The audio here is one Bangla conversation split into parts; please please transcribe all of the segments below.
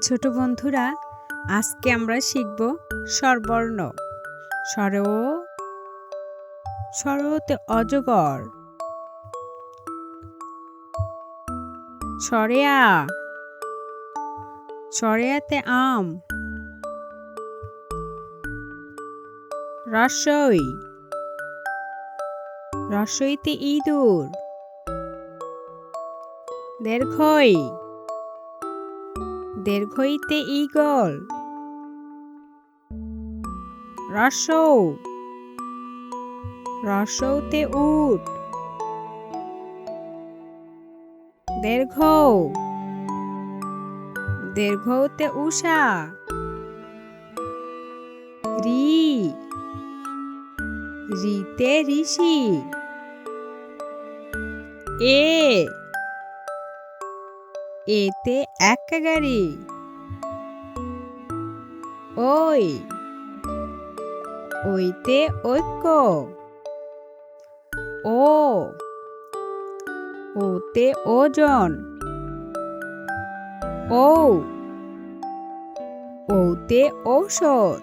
ছোট বন্ধুরা, আজকে আমরা শিখব স্বরবর্ণ। স্বর স্বরতে অজগর, স্বরেয়া স্বরেয়াতে আম, রসই রসইতে ইঁদুর, দীর্ঘই দীর্ঘইতে ঈগল, রসৌ রসৌতে উট, দীর্ঘৌ দীর্ঘৌতে উষা, রি রিতে ঋষি, এতে এক্কা গাড়ি, ওইতে ঐক্য, ওতে ওজন, ওতে ঔষধ।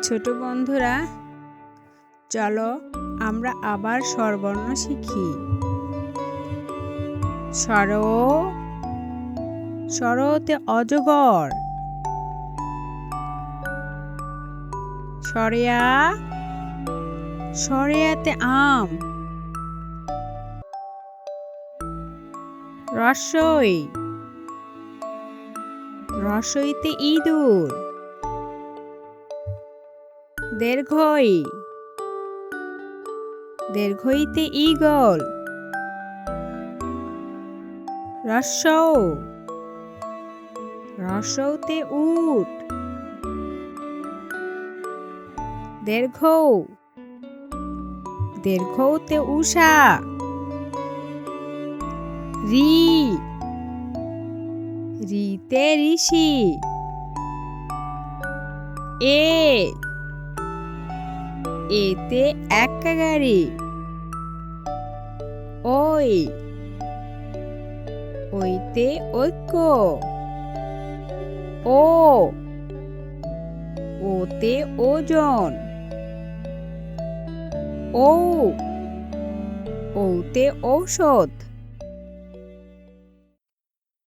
ছোট বন্ধুরা, চলো আমরা আবার স্বরবর্ণ শিখি। স্বরতে অজগর, স্বরেয়া স্বরেয়াতে আম, রসই রসইতে ইঁদুর, দীর্ঘই দীর্ঘইতে ঈগল, রসৌ রসৌতে উট, দীর্ঘৌ দীর্ঘৌতে উষা, রিতে ঋষি, এতে এক্কা গাড়ি, ওইতে ঐক্য, ওতে ওজন, ওতে ঔষধ।